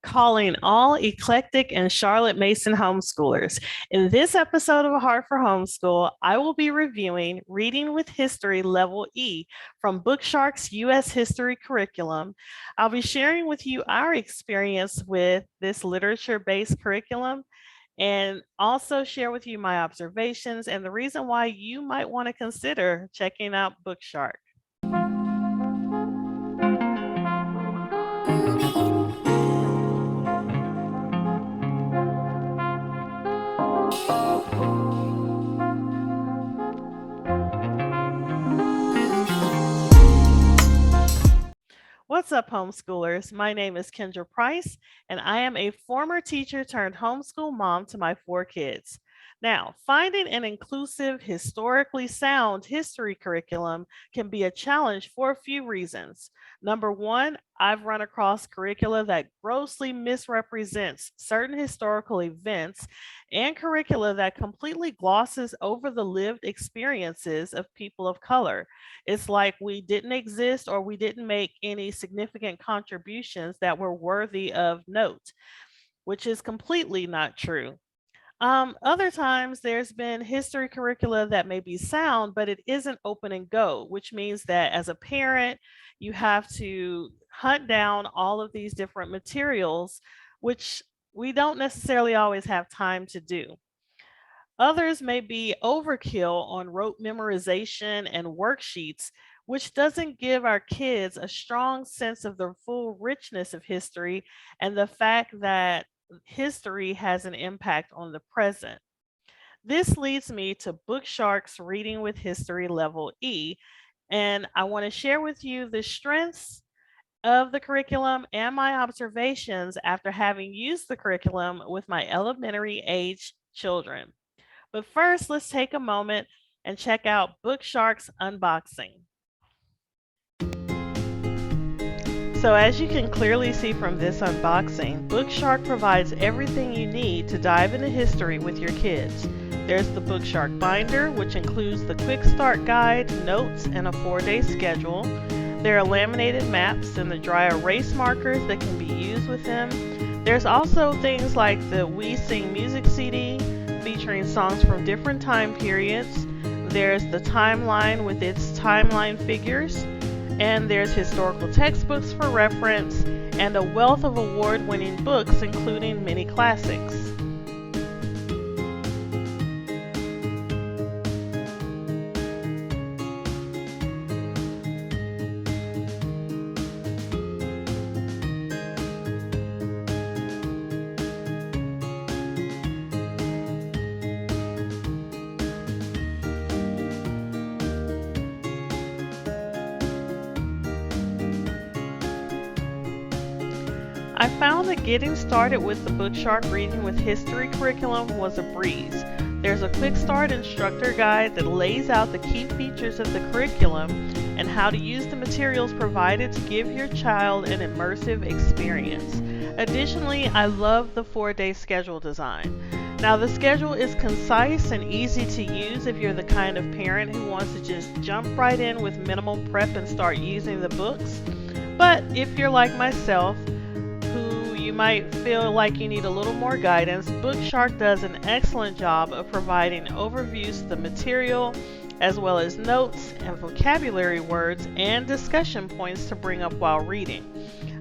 calling all eclectic and Charlotte Mason homeschoolers. In this episode of A Heart for Homeschool, I will be reviewing Reading with History Level E from Bookshark's U.S. History curriculum. I'll be sharing with you our experience with this literature-based curriculum and also share with you my observations and the reason why you might want to consider checking out Bookshark. What's up, homeschoolers? My name is Kendra Price, and I am a former teacher turned homeschool mom to my 4 kids. Now, finding an inclusive, historically sound history curriculum can be a challenge for a few reasons. Number one, I've run across curricula that grossly misrepresents certain historical events and curricula that completely glosses over the lived experiences of people of color. It's like we didn't exist or we didn't make any significant contributions that were worthy of note, which is completely not true. Other times there's been history curricula that may be sound, but it isn't open and go, which means that as a parent, you have to hunt down all of these different materials, which we don't necessarily always have time to do. Others may be overkill on rote memorization and worksheets, which doesn't give our kids a strong sense of the full richness of history and the fact that history has an impact on the present. This leads me to Bookshark's Reading with History Level E, and I want to share with you the strengths of the curriculum and my observations after having used the curriculum with my elementary age children. But first, let's take a moment and check out Bookshark's unboxing. So as you can clearly see from this unboxing, Bookshark provides everything you need to dive into history with your kids. There's the Bookshark binder, which includes the quick start guide, notes, and a 4-day schedule. There are laminated maps and the dry erase markers that can be used with them. There's also things like the We Sing Music CD, featuring songs from different time periods. There's the timeline with its timeline figures, and there's historical textbooks for reference, and a wealth of award-winning books, including many classics. I found that getting started with the Bookshark Reading with History curriculum was a breeze. There's a quick start instructor guide that lays out the key features of the curriculum and how to use the materials provided to give your child an immersive experience. Additionally, I love the 4-day schedule design. Now, the schedule is concise and easy to use if you're the kind of parent who wants to just jump right in with minimal prep and start using the books. But if you're like myself, you might feel like you need a little more guidance, Bookshark does an excellent job of providing overviews of the material, as well as notes and vocabulary words and discussion points to bring up while reading.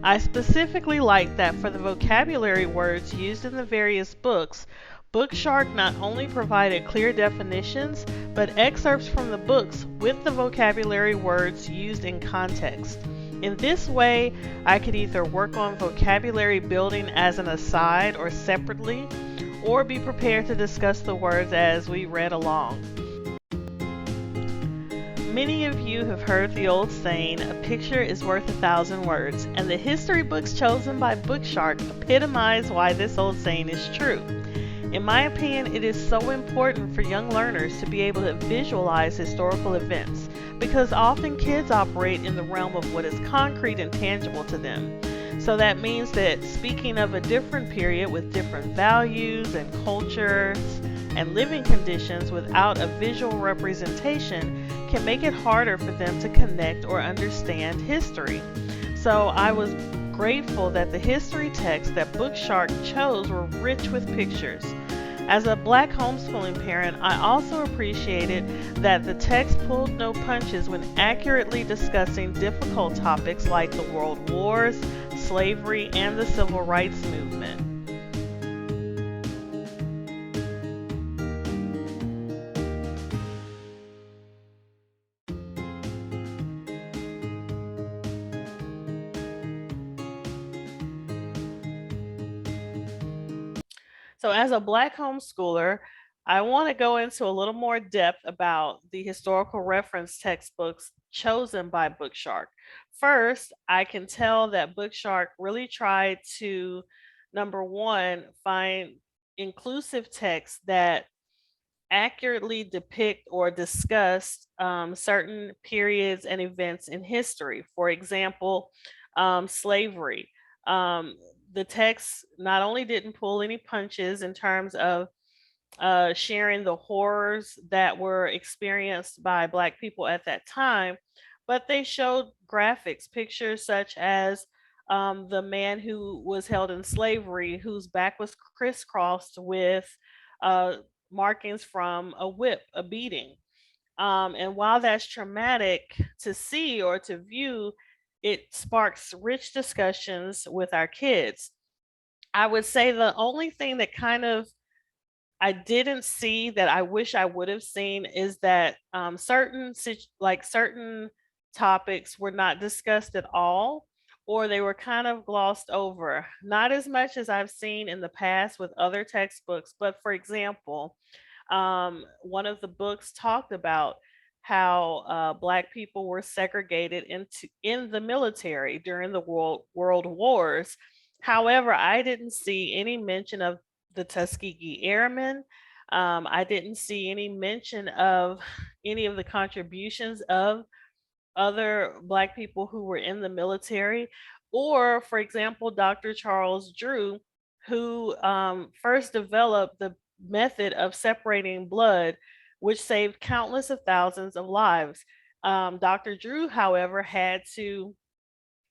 I specifically like that for the vocabulary words used in the various books, Bookshark not only provided clear definitions, but excerpts from the books with the vocabulary words used in context. In this way, I could either work on vocabulary building as an aside or separately, or be prepared to discuss the words as we read along. Many of you have heard the old saying, a picture is worth 1,000 words, and the history books chosen by Bookshark epitomize why this old saying is true. In my opinion, it is so important for young learners to be able to visualize historical events, because often kids operate in the realm of what is concrete and tangible to them. So that means that speaking of a different period with different values and cultures and living conditions without a visual representation can make it harder for them to connect or understand history. So I was grateful that the history texts that Bookshark chose were rich with pictures. As a black homeschooling parent, I also appreciated that the text pulled no punches when accurately discussing difficult topics like the world wars, slavery, and the civil rights movement. So, as a black homeschooler, I want to go into a little more depth about the historical reference textbooks chosen by Bookshark. First, I can tell that Bookshark really tried to, number one, find inclusive texts that accurately depict or discuss certain periods and events in history. For example, slavery. Um, the text not only didn't pull any punches in terms of sharing the horrors that were experienced by Black people at that time, but they showed graphics, pictures such as the man who was held in slavery, whose back was crisscrossed with uh, markings from a whip, a beating. And while that's traumatic to see or to view, it sparks rich discussions with our kids. I would say the only thing that kind of I didn't see that I wish I would have seen is that certain topics were not discussed at all, or they were kind of glossed over. Not as much as I've seen in the past with other textbooks, but for example, one of the books talked about how Black people were segregated in the military during the world wars. However, I didn't see any mention of the Tuskegee Airmen. I didn't see any mention of any of the contributions of other Black people who were in the military, or, for example, Dr. Charles Drew, who first developed the method of separating blood, which saved countless of thousands of lives. Dr. Drew, however, had to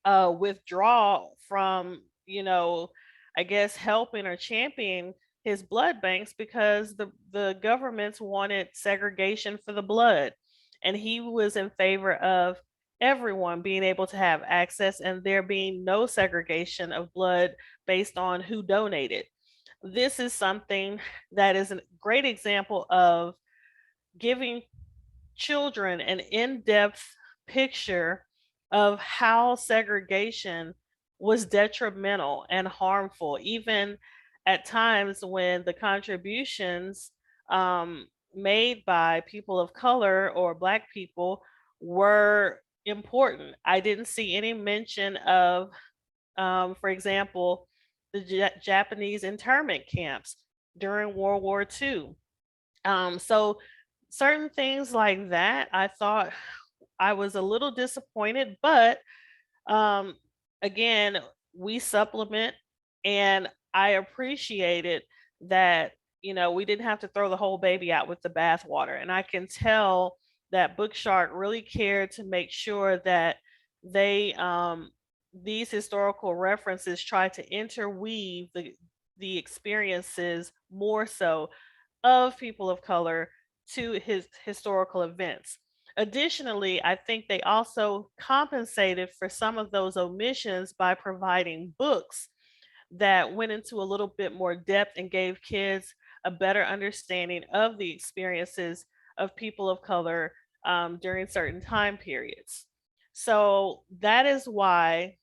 withdraw from, I guess, helping or championing his blood banks because the governments wanted segregation for the blood, and he was in favor of everyone being able to have access and there being no segregation of blood based on who donated. This is something that is a great example of giving children an in-depth picture of how segregation was detrimental and harmful, even at times when the contributions made by people of color or Black people were important. I didn't see any mention of, for example, the Japanese internment camps during World War II. So certain things like that, I thought I was a little disappointed, but um, again, we supplement, and I appreciated that, we didn't have to throw the whole baby out with the bathwater. And I can tell that Bookshark really cared to make sure that they, these historical references try to interweave the experiences more so of people of color to his historical events. Additionally, I think they also compensated for some of those omissions by providing books that went into a little bit more depth and gave kids a better understanding of the experiences of people of color during certain time periods. So that is why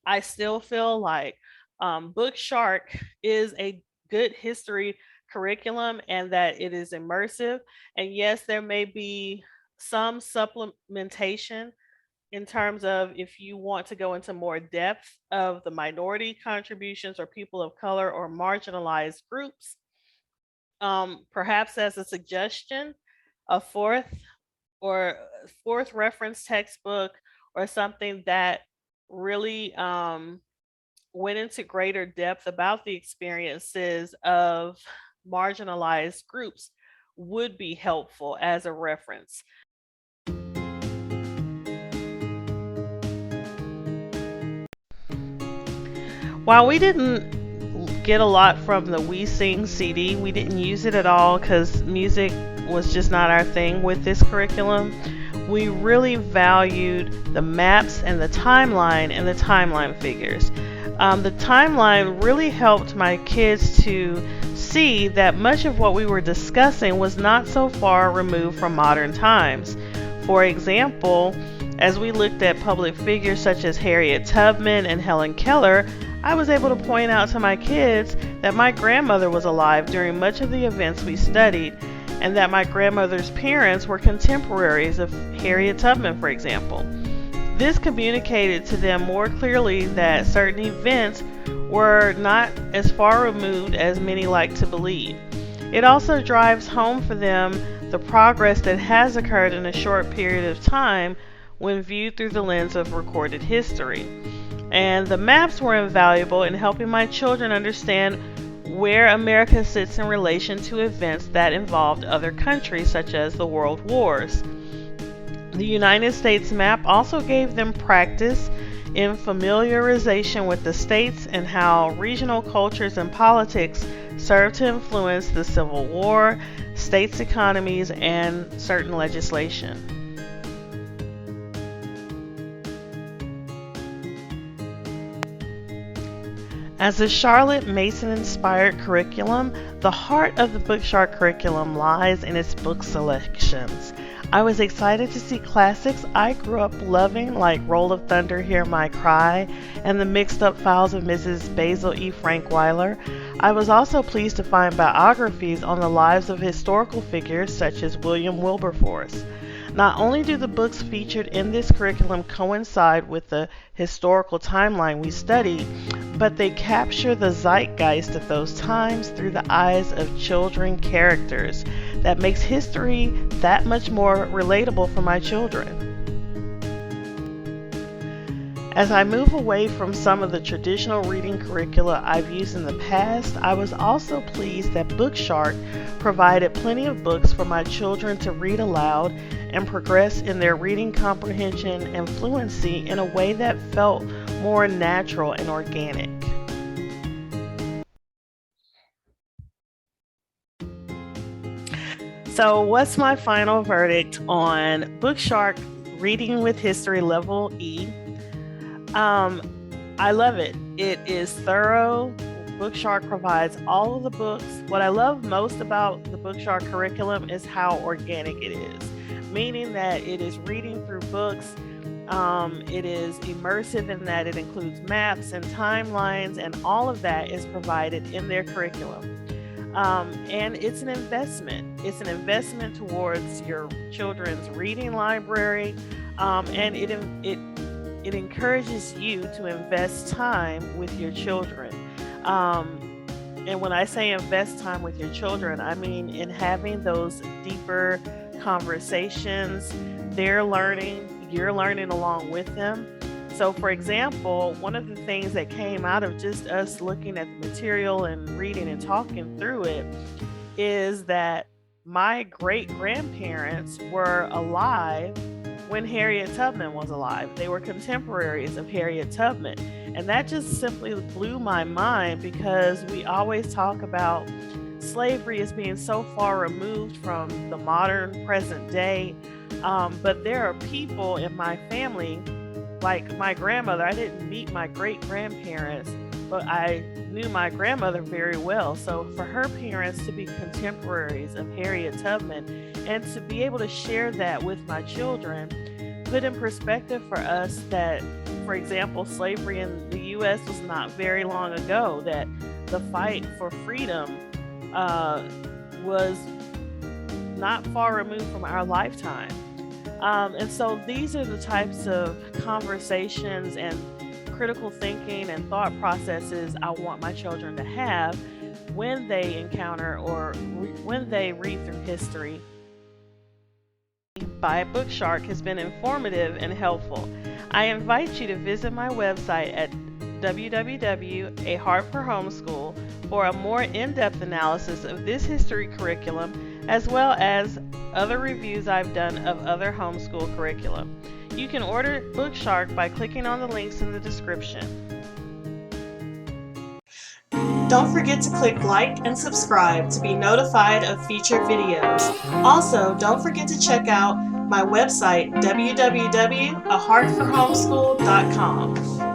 I still feel like Book Shark is a good history curriculum and that it is immersive. And yes, there may be some supplementation in terms of if you want to go into more depth of the minority contributions or people of color or marginalized groups. Perhaps as a suggestion, a or fourth reference textbook or something that really went into greater depth about the experiences of marginalized groups would be helpful as a reference. While we didn't get a lot from the We Sing CD, we didn't use it at all because music was just not our thing with this curriculum. We really valued the maps and the timeline figures. The timeline really helped my kids to see that much of what we were discussing was not so far removed from modern times. For example, as we looked at public figures such as Harriet Tubman and Helen Keller, I was able to point out to my kids that my grandmother was alive during much of the events we studied, and that my grandmother's parents were contemporaries of Harriet Tubman, for example. This communicated to them more clearly that certain events were not as far removed as many like to believe. It also drives home for them the progress that has occurred in a short period of time when viewed through the lens of recorded history. And the maps were invaluable in helping my children understand where America sits in relation to events that involved other countries, such as the World Wars. The United States map also gave them practice in familiarization with the states and how regional cultures and politics served to influence the Civil War, states' economies, and certain legislation. As a Charlotte Mason-inspired curriculum, the heart of the Bookshark curriculum lies in its book selections. I was excited to see classics I grew up loving like Roll of Thunder, Hear My Cry, and The Mixed Up Files of Mrs. Basil E. Frankweiler. I was also pleased to find biographies on the lives of historical figures such as William Wilberforce. Not only do the books featured in this curriculum coincide with the historical timeline we study, but they capture the zeitgeist of those times through the eyes of children characters. That makes history that much more relatable for my children. As I move away from some of the traditional reading curricula I've used in the past, I was also pleased that Bookshark provided plenty of books for my children to read aloud and progress in their reading comprehension and fluency in a way that felt more natural and organic. So, what's my final verdict on Bookshark Reading with History Level E? I love it. It is thorough. Bookshark provides all of the books. What I love most about the Bookshark curriculum is how organic it is, meaning that it is reading through books. It is immersive in that it includes maps and timelines, and all of that is provided in their curriculum. And it's an investment. It's an investment towards your children's reading library, and it encourages you to invest time with your children. And when I say invest time with your children, I mean in having those deeper conversations. They're learning, you're learning along with them. So, for example, one of the things that came out of just us looking at the material and reading and talking through it is that my great grandparents were alive when Harriet Tubman was alive. They were contemporaries of Harriet Tubman. And that just simply blew my mind because we always talk about slavery as being so far removed from the modern present day. But there are people in my family, like my grandmother. I didn't meet my great grandparents, but I knew my grandmother very well. So for her parents to be contemporaries of Harriet Tubman and to be able to share that with my children put in perspective for us that, for example, slavery in the U.S. was not very long ago, that the fight for freedom was not far removed from our lifetime. And so these are the types of conversations and critical thinking and thought processes I want my children to have when they encounter or when they read through history. By Bookshark has been informative and helpful. I invite you to visit my website at www.A Heart for Homeschool for a more in-depth analysis of this history curriculum, as well as other reviews I've done of other homeschool curriculum. You can order Bookshark by clicking on the links in the description. Don't forget to click like and subscribe to be notified of future videos. Also, don't forget to check out my website, www.aheartforhomeschool.com.